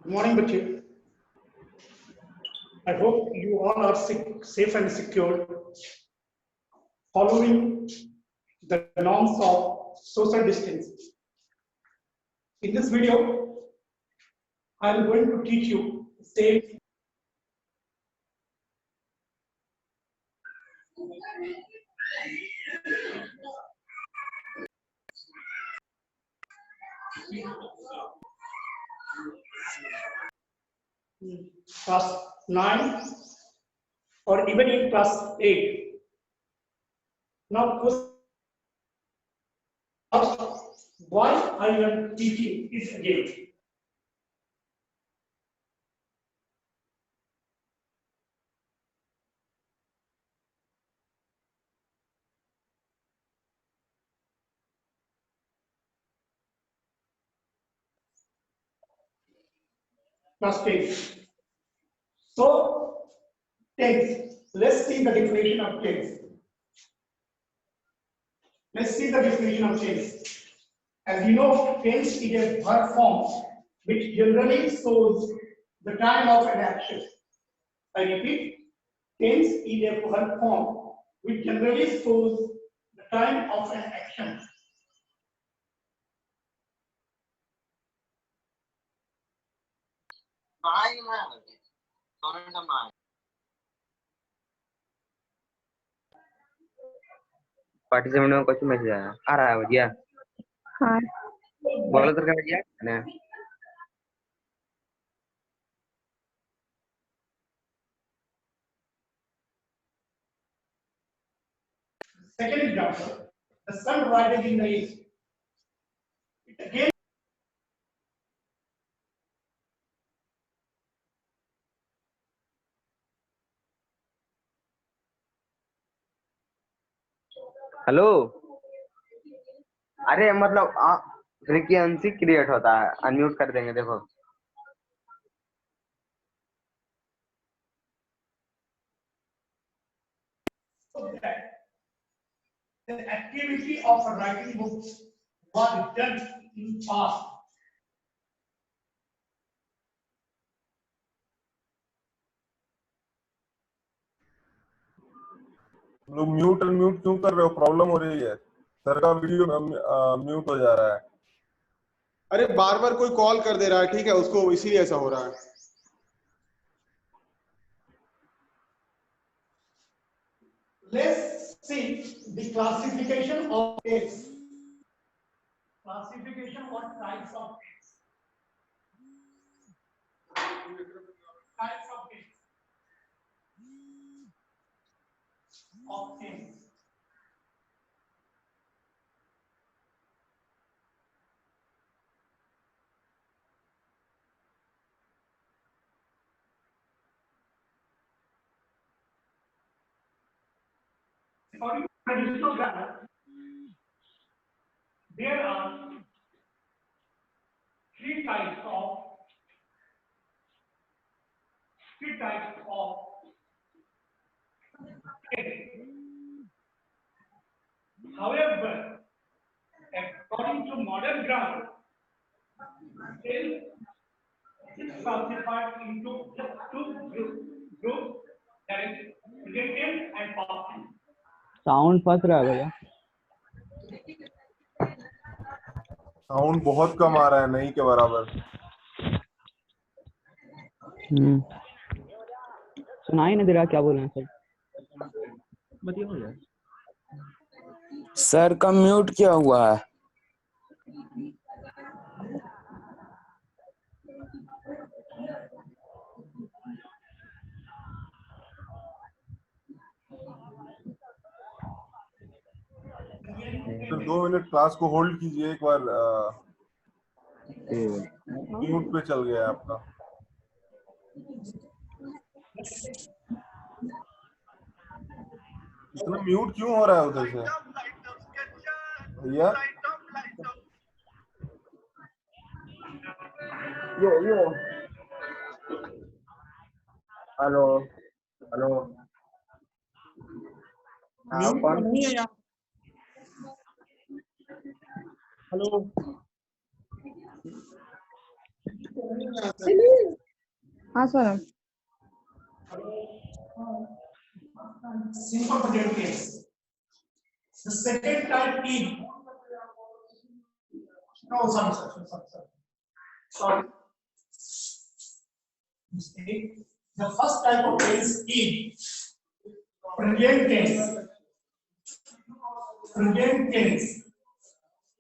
Good morning, बच्चे. I hope you all are safe and secure, following the norms of social distance. In this video, I am going to teach you safe. Class 9 or even in class 8. Now, why I am teaching this again? Class 10. So, tense. Let's see the definition of tense. Let's see the definition of tense. As you know, tense is a verb form which generally shows the time of an action. I repeat, tense is a verb form which generally shows the time of an action. Participant में कुछ message आया आ रहा है भैया हाँ बोलो तो क्या भैया ना Second example, the sun rises in the east. It again hello अरे मतलब फ्रीक्वेंसी क्रिएट होता है अनम्यूट कर देंगे देखो the activity of writing books was done in past. लोग म्यूट अनम्यूट क्यों कर रहे हो? प्रॉब्लम हो रही है, सर का वीडियो म्यूट हो जा रहा है। अरे बार बार कोई कॉल कर दे रहा है, ठीक है, उसको इसीलिए ऐसा हो रहा है। Let's see the classification of text. Classification or types of text. Types of text. Of text. According to traditional grammar, there are three types of text. However, according to modern grammar, text is classified into two groups, that is present and past. Sound फंस रहा है भैया। Sound बहुत कम आ रहा है, नहीं के बराबर। सुनाई नहीं दे रहा, क्या बोल रहे हैं सर? बताइए सर का म्यूट क्या हुआ है? तो 2 मिनट क्लास को होल्ड कीजिए, एक बार म्यूट पे चल गया आपका। इतना म्यूट क्यों हो रहा है उधर से भैया? यो हेलो हेलो म्यूट नहीं है यहाँ। हेलो हाँ sir Simple present tense. The second type is no, sorry. Mistake. The first type of tense is present tense. Present tense.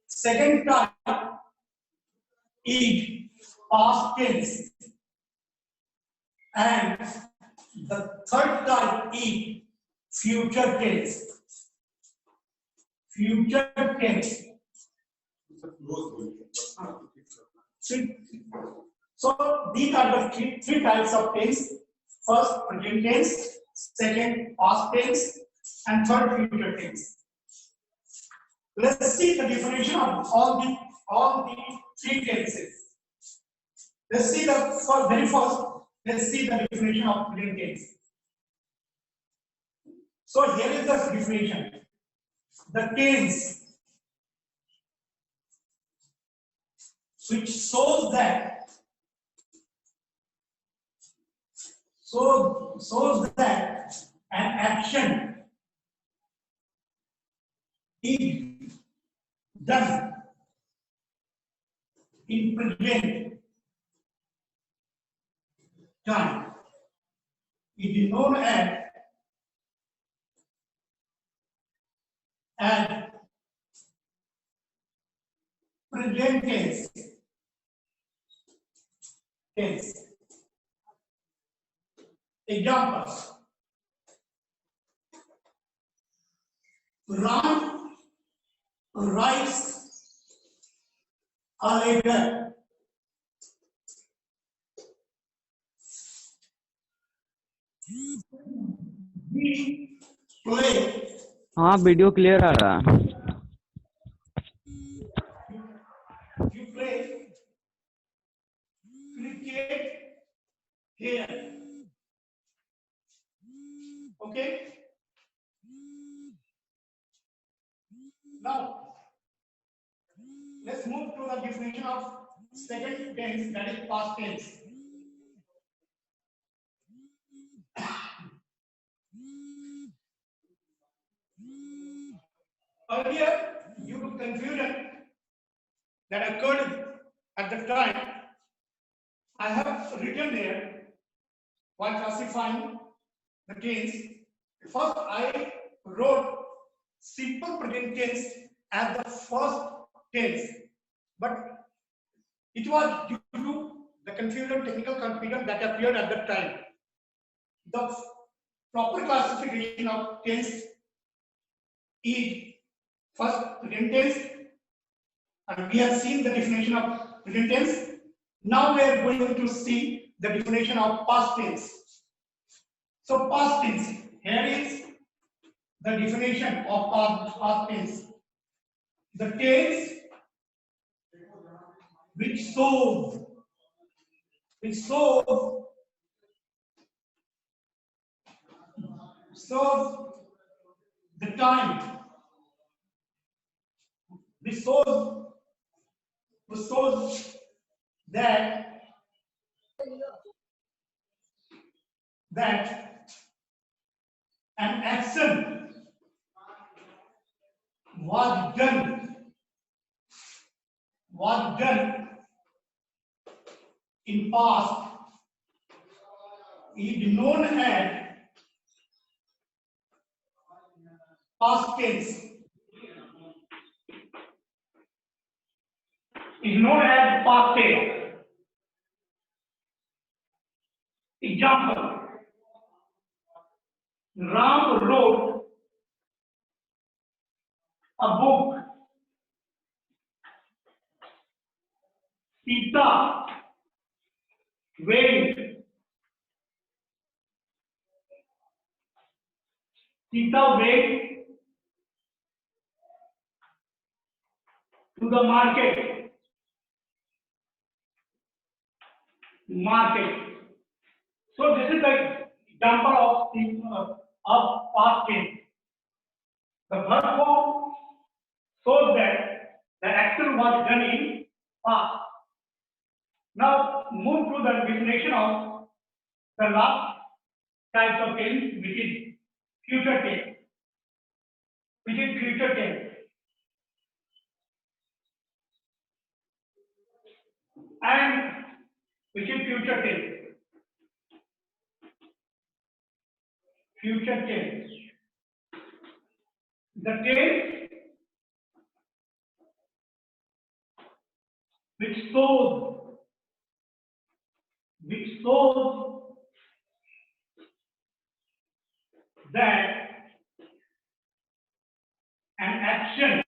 Second type is past tense, and the third type is future tense. Future tense. So these are the three types of tense. First, present tense. Second, past tense, and third, future tense. Let's see the definition of all the three tenses. Let's see very first. Let's see the definition of present tense. So here is the definition. The tense which shows that an action is done in present time. It is known as present tense. Examples. Ram writes a letter. We play. हाँ video clear आ रहा है। You play cricket here. Okay. Now let's move to the definition of second tense, that is past tense. Earlier, due to confusion that occurred at the time, I have written there while classifying the tense. First, I wrote simple present tense as the first tense, but it was due to the confusion, technical confusion that appeared at that time. The proper classification of tense is first present tense, and we have seen the definition of present tense. Now we are going to see the definition of past tense. So past tense, here is the definition of past tense. The tense which shows the time, which shows that an action was done in past is known as past tense. Is known as past tense. Example: Ram wrote a book. Sita went. To the market. So this is the example of past tense. The verb form shows that the action was done in past. Now move to the definition of the last type of tense, which is future tense. Which is future tense. And which is future tense. Future tense. The tense which shows that an action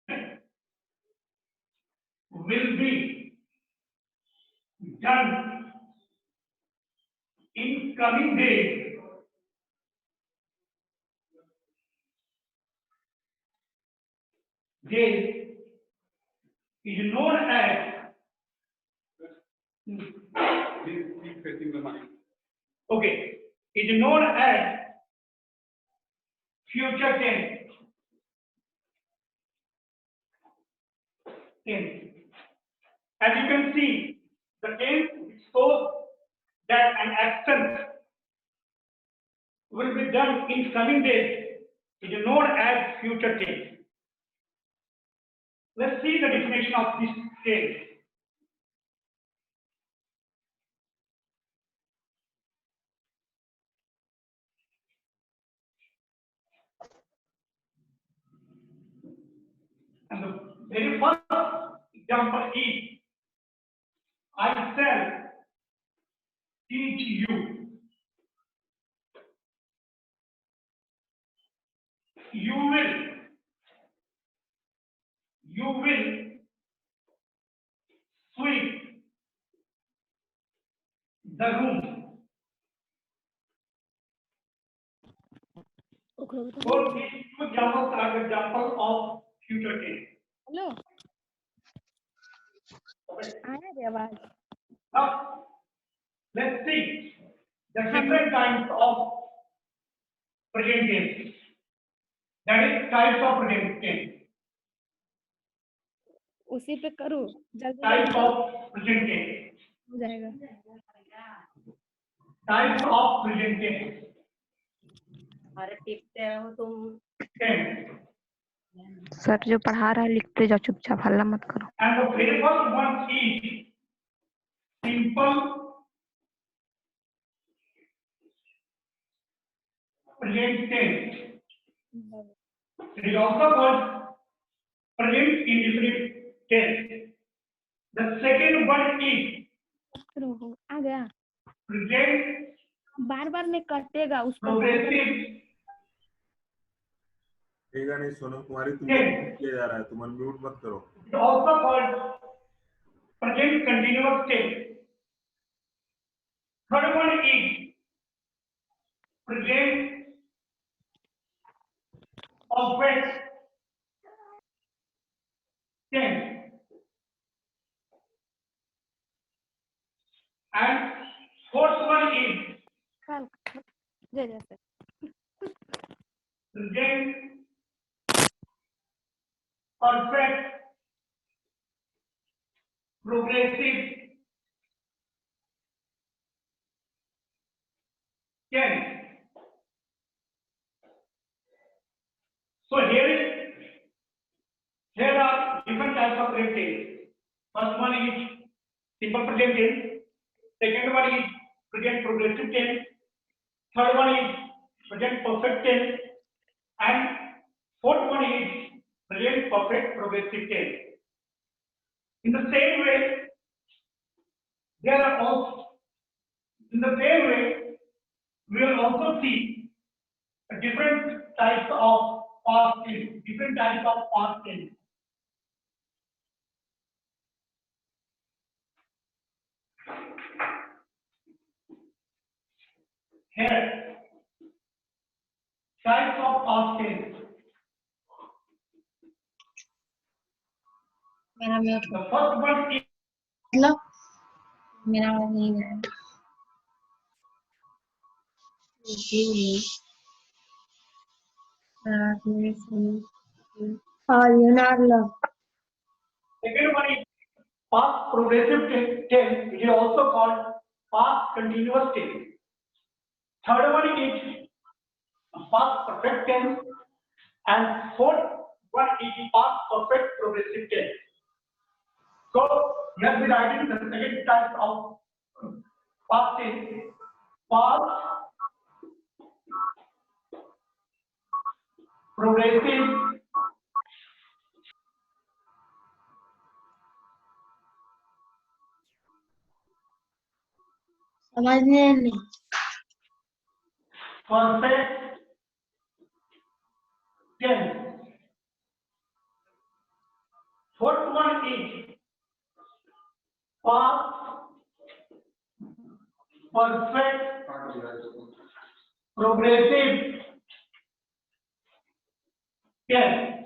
will be done in coming days. Days is known as okay, is known as future tense. As you can see, the tense shows that an action will be done in coming days is known as future tense. Let's see the definition of this tense. And the very first example is, I shall teach you. You will sweep the room. So these two examples are the examples of future tense. Hello आया रे आवाज Now, let's see the different kinds of present tense. That is types of present tense. उसी पे करूँ जल्दी Types of present tense. हो जाएगा Types of present tense. अरे टिकते हो तुम Tense. सर जो पढ़ा रहा है लिखते जाओ चुपचाप हल्ला मत करो And the very first one is simple present tense. It is also called present indefinite tense. The second one is आ गया present बार बार में कटेगा उस पर progressive ठीक है नहीं सोनम कुमारी तुम tense. किया जा रहा है तुम अनम्यूट मत करो It is also called present continuous tense. Third one is present perfect tense. And fourth one is जय जय sir present perfect progressive tense. So here are different types of present tense. First one is simple present tense. Second one is present progressive tense. Third one is present perfect tense. And fourth one is present perfect progressive tense. In the same way, we will also see different types of past tense. Different types of past tense. Here, types of past tense. मेरा mute The first one is मतलब मेरा आवाज नहीं गया second one is past progressive tense, which is also called past continuous tense. Third one is past perfect tense, and fourth one is past perfect progressive tense. So here we writing the second type of past tense, past progressive समझने नहीं perfect tense. Fourth one is past perfect progressive tense.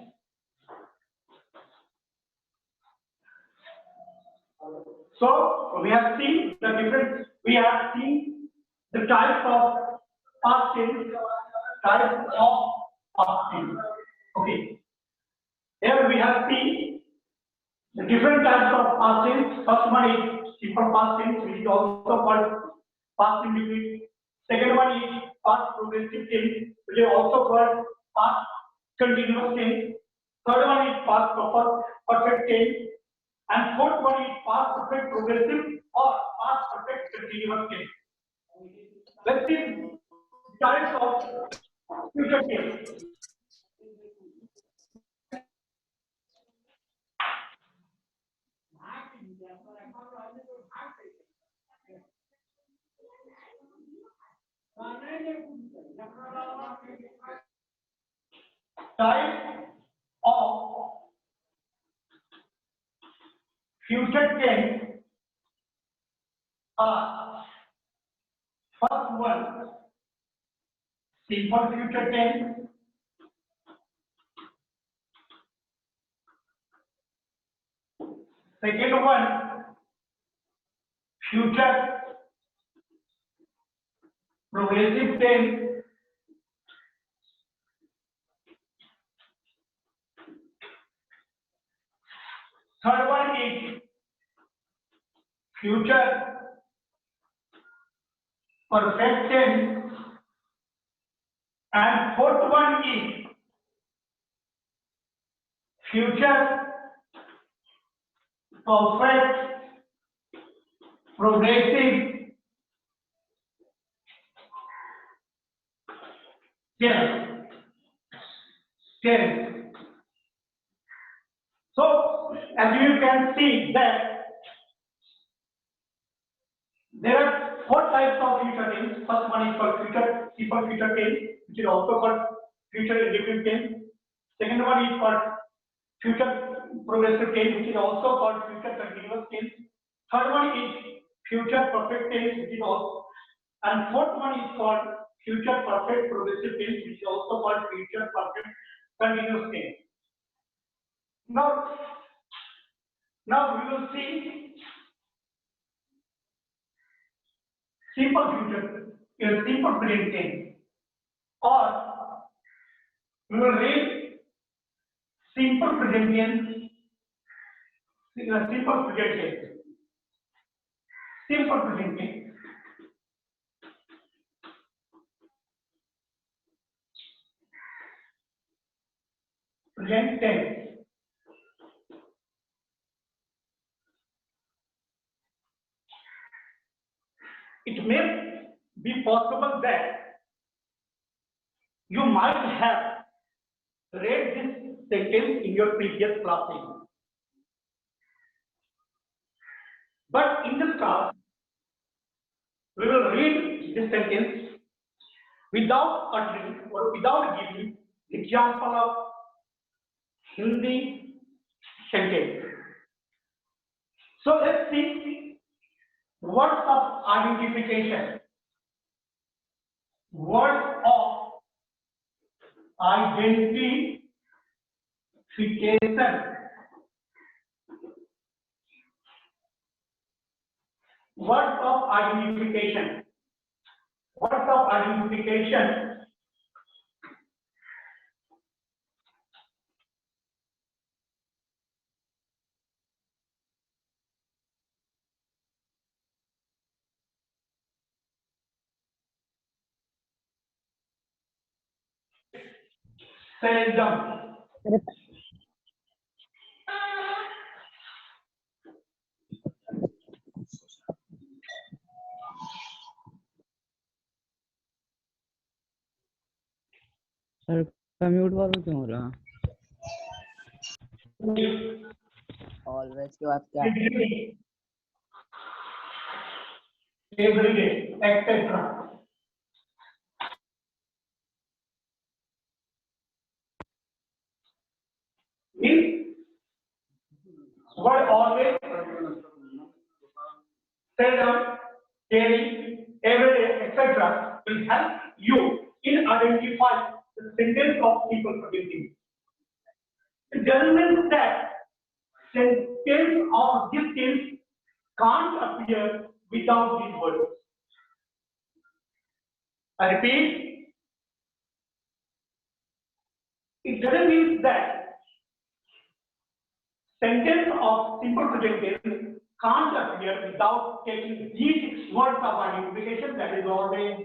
So we have seen the different. We have seen the types of past tense, types of past tense. Okay. Here we have seen the different types of past tense. First one is simple past tense, which is also called past indefinite. Second one is past progressive tense, which is also called past continuous tense. Third one is past perfect tense, and fourth one is past perfect progressive or past perfect continuous tense. Let's see types of future tense. Type of future tense are: first one, simple future tense. Second one, future progressive tense. Third one is future perfect tense, and fourth one is future perfect progressive tense. So as you can see that there are four types of future tense. First one is called future simple future tense, which is also called future indefinite tense. Second one is called future progressive tense, which is also called future continuous tense. Third one is future perfect tense, which is also, and fourth one is called future perfect progressive tense, which is also called future perfect continuous tense. Now we will see simple future, simple present tense, or we will read simple present tense, simple present tense, simple present tense. Present tense. It may be possible that you might have read this sentence in your previous classes. But in this class, we will read this sentence without uttering or without giving example of Hindi sentence. So let's see words of identification. Word of identification. Words of identification. Words of identification. seldom. Sir commute वाला क्यों हो रहा? Always के बाद क्या? Every day, etc. This word always, seldom, daily, every day, etc. will help you in identify the sentence of simple present. It doesn't mean that sentence of this tense can't appear without these words. I repeat, it doesn't mean that sentence of simple present tense can't appear without taking these words of identification, that is always,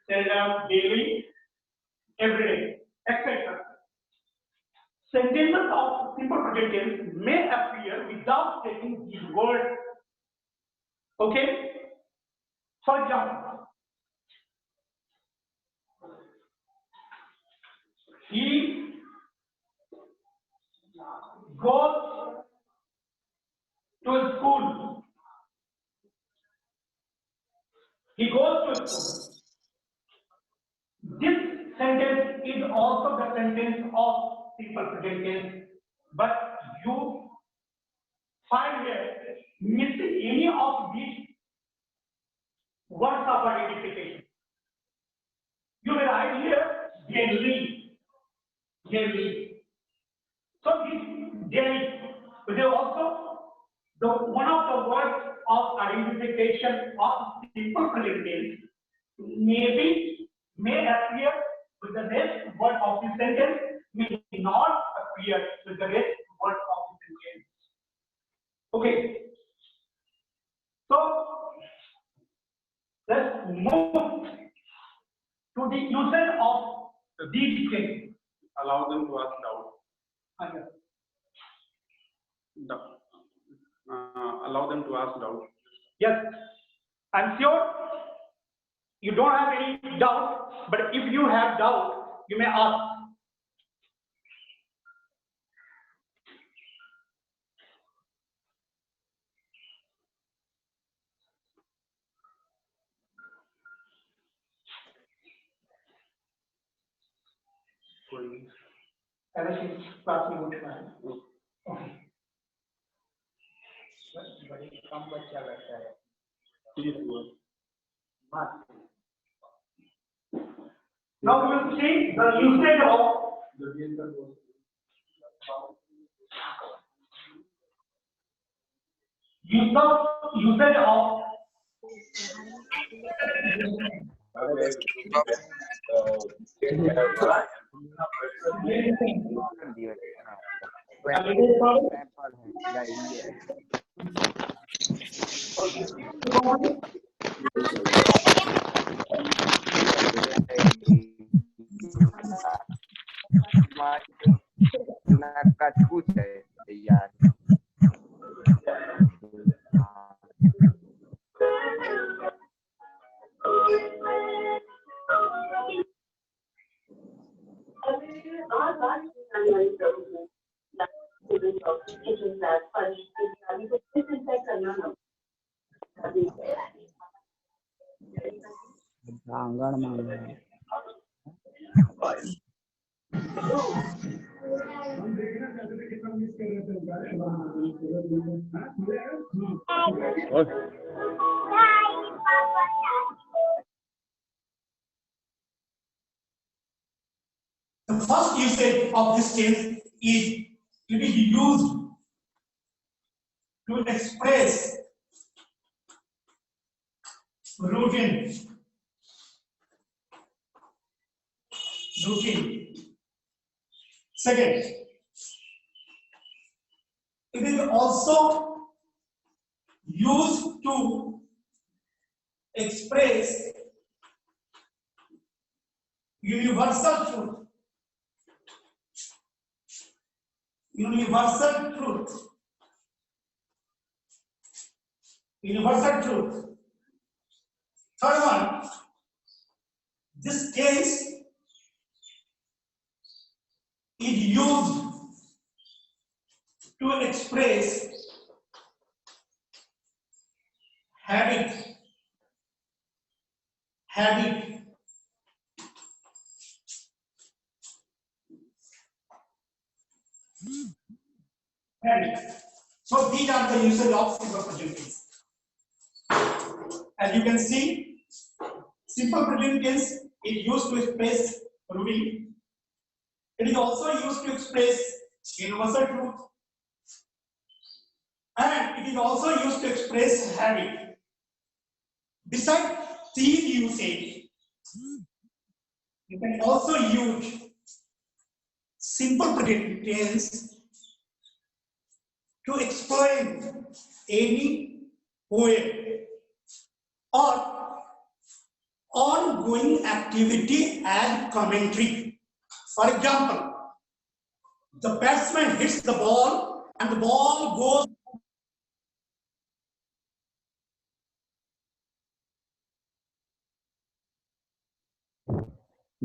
seldom, daily, every day, etc. Sentences of simple present tense may appear without taking these words. Okay? For example, he goes to school. He goes to school. This sentence is also the sentence of simple present tense, but you find here missing any of these words of identification. You will write here daily, daily. So this daily is also the one of the words of identification of simple present tense. May appear with the next word of the sentence, may not appear with the next word of the sentence. Okay. So let's move to the usage of these things. Allow them to ask doubt. Allow them to ask doubt. Yes, I'm sure you don't have any doubt, but if you have doubt, you may ask. Class में उठना है। कम बच्चा लगता है। Now we will see the usage of कुछ है यार आंगन में the first usage of this tense is it is used to express routine. Second, it is also used to express universal truth. universal truth. Universal truth. Third one, this case is used to express habit. Habit. Habit. So these are the usage of simple present tense. As you can see, simple present tense is used to express routine. It is also used to express universal truth, and it is also used to express habit. Besides these usage, you can also use simple present tense to explain any poem or ongoing activity and commentary. For example, the batsman hits the ball and the ball goes.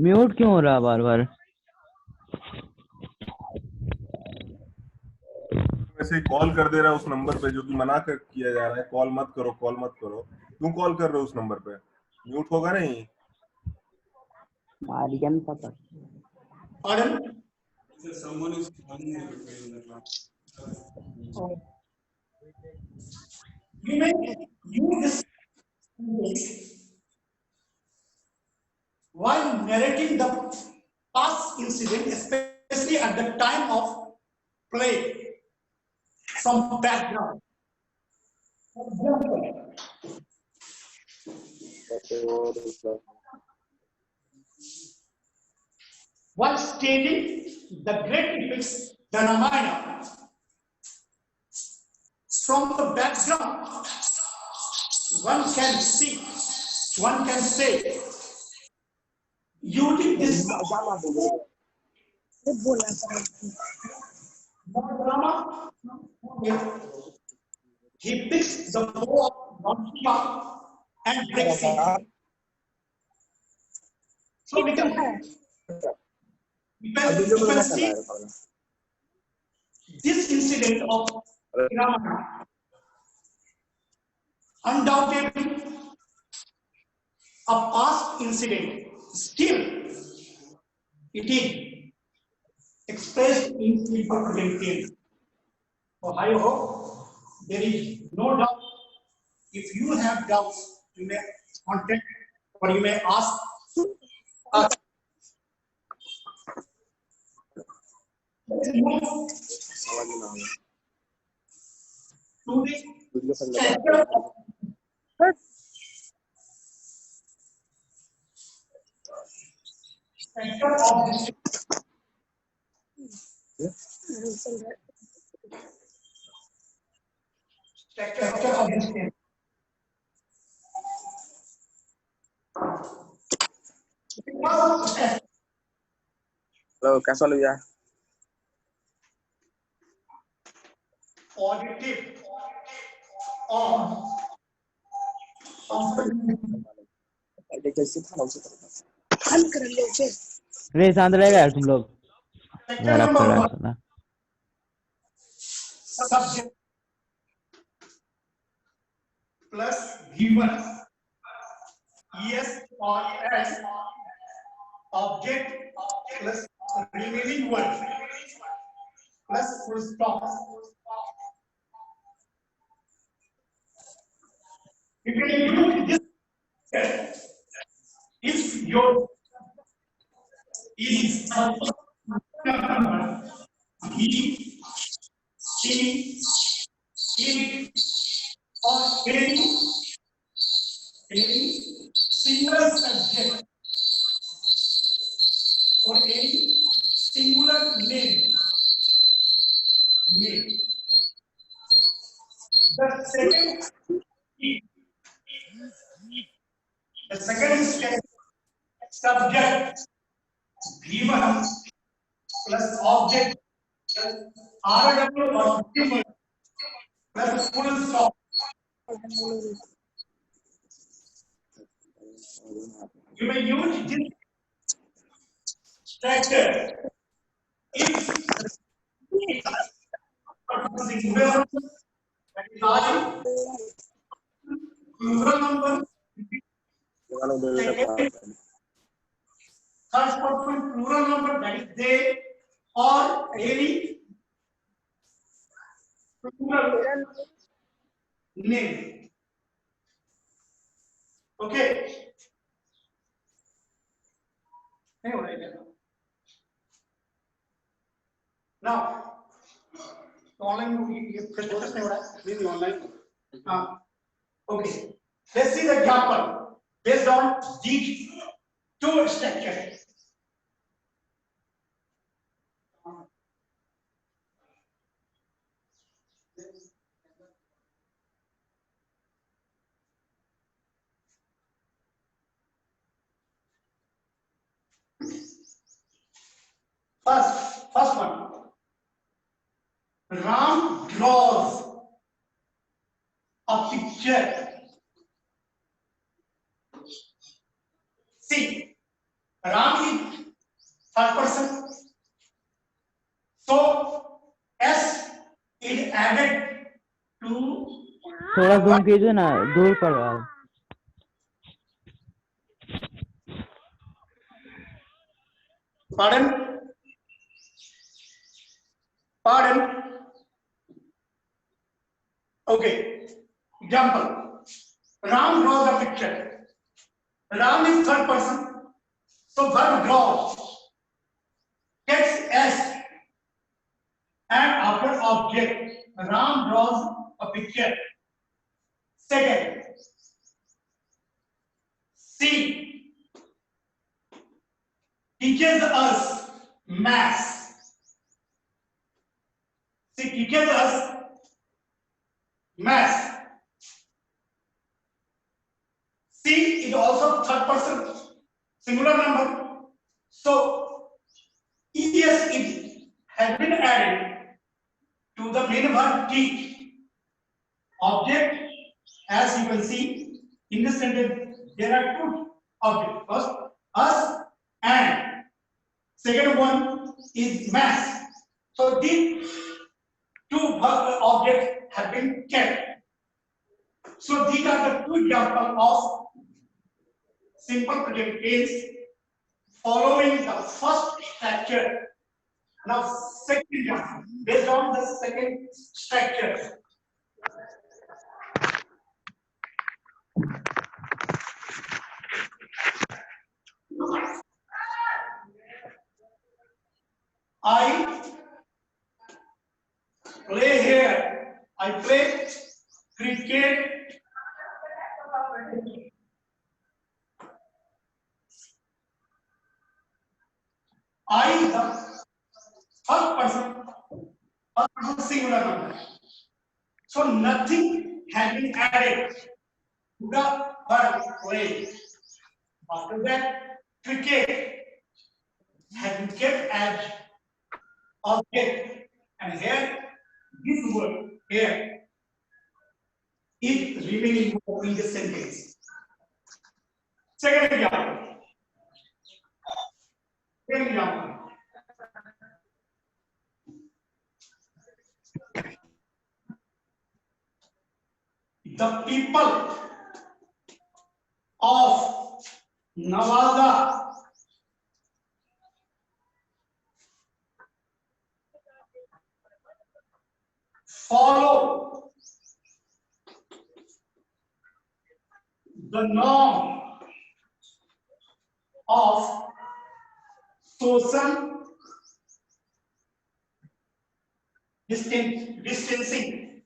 Mute क्यों हो रहा है बार बार? वैसे call कर दे रहा है उस number पे जो कि मना कर किया जा रहा है, कॉल मत करो, कॉल मत करो। क्यों कॉल कर रहे हो उस नंबर पे? म्यूट होगा नहीं। आर्यन पता। Pardon? Someone is calling in between the class. You may use this while narrating the past incident, especially at the time of play, some background. For example, while stating the great epics, the Ramayana, from the background, one can see, one can say, using this drama, he picks the bow of Ramshiva and breaks it. So we can see this incident of Ramayana. Undoubtedly, a past incident, still it is expressed in simple present tense. So I hope there is no doubt. If you have doubts, you may contact or you may ask us. To the center of structure of this thing. Hello कैसा लो यार? Auditive on रे शांत रहेगा यार तुम लोग। sector यार number कर रहा है 1, साला। subject plus given yes or else, object plus remaining word plus full stop. You can include this if your is he, she, it, or any single subject or any singular name. The second step, subject given plus object plus RW or plus full stop. You may use this structure if singular, that is I, plural number, second, third person plural number, that is they, or any plural name. Okay. Now, online online. Okay. Let's see the example based on these two structures. First one. Ram draws a picture. See, Ram is third person. So S is added to. थोड़ा zoom कीजिए ना, दूर पर आओ। Pardon? Pardon? Okay. Example. Ram draws a picture. Ram is third person. So verb draws. Gets S. And after object. Ram draws a picture. Second. C. Teaches us maths. She teaches us maths. C is also third person singular number. So ES has been added to the main verb teach. Object, as you can see in this sentence, there are two objects. First, us, and second one is maths. So these two objects have been kept. So these are the two examples of simple present tense following the first structure. Now, second example, based on the second structure. I play here. I play cricket. I, the first person singular number. So nothing has been added to the verb play. After that, cricket has been kept as object, and here this word here is remaining in the sentence. Second example. Second example. The people of Nawada follow the norm of social distancing.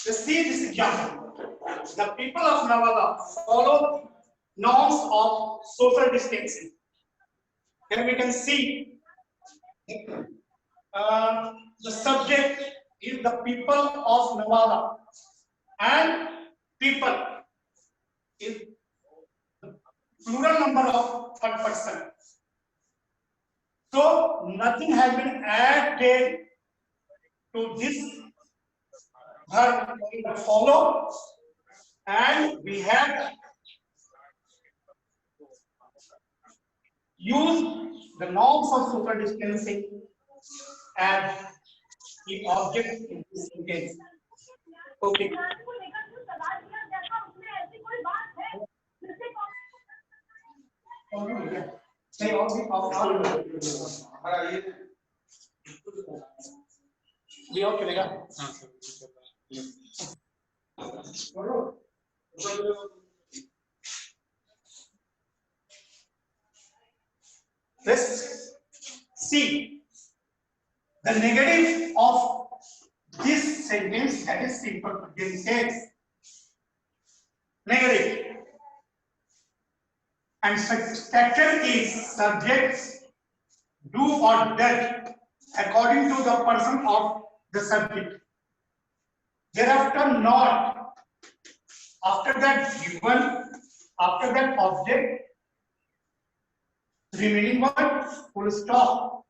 Let's see this example. The people of Nawada follow norms of social distancing. Here we can see the subject is the people of Nawada, and people is plural number of third person. So nothing has been added to this verb that follow, and we have used the norms of social distancing as the object in this sentence. Okay. Say all भी और चलेगा Let's see the negative of this sentence, that is simple present tense. Negative. And structure is subjects do or does according to the person of the subject. Thereafter not. After that given, after that object, remaining word, full stop.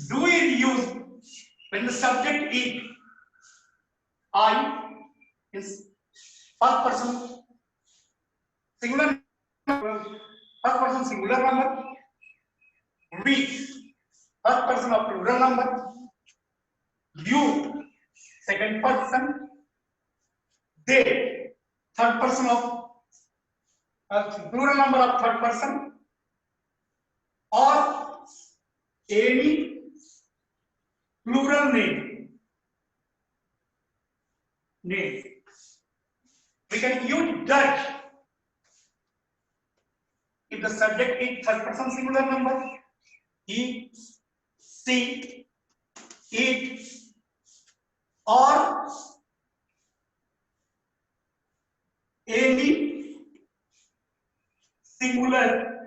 Do it use when the subject is I is first person singular, first person singular number, we first person of plural number, you second person, they third person of plural number of third person, or any plural name. We can use that if the subject is third person singular number, he, she, it, or any singular